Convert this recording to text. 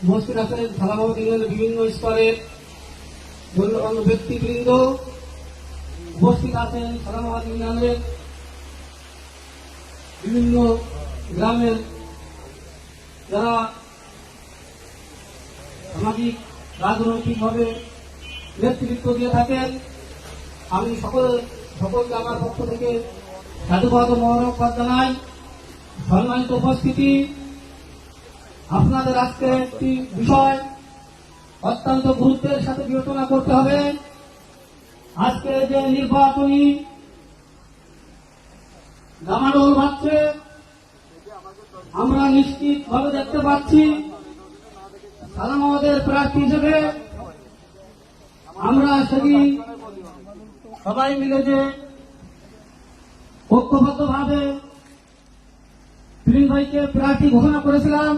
উপস্থিত আছেন সালামাবাদ ইউনিয়নের বিভিন্ন স্তরের গণ্যমান্য ব্যক্তিবৃন্দ, উপস্থিত আছেন সালামাবাদ ইউনিয়নের বিভিন্ন গ্রামের যারা সামাজিক রাজনৈতিকভাবে নেতৃত্ব দিয়ে থাকেন। আমি সকলকে আমার পক্ষ থেকে সাধুবাদ ও মোবারকবাদ জানাই। সম্মানিত উপস্থিতি, আপনাদের আজকে একটি বিষয় অত্যন্ত গুরুত্বের সাথে বিবেচনা করতে হবে। আজকে যে নির্বাচনী দামাডোল বাজছে, আমরা নিশ্চিতভাবে দেখতে পাচ্ছি সালামাবাদের প্রার্থী হিসেবে আমরা সেদিন সবাই মিলে যে ঐক্যবদ্ধভাবে ফিরিন ভাইকে প্রার্থী ঘোষণা করেছিলাম,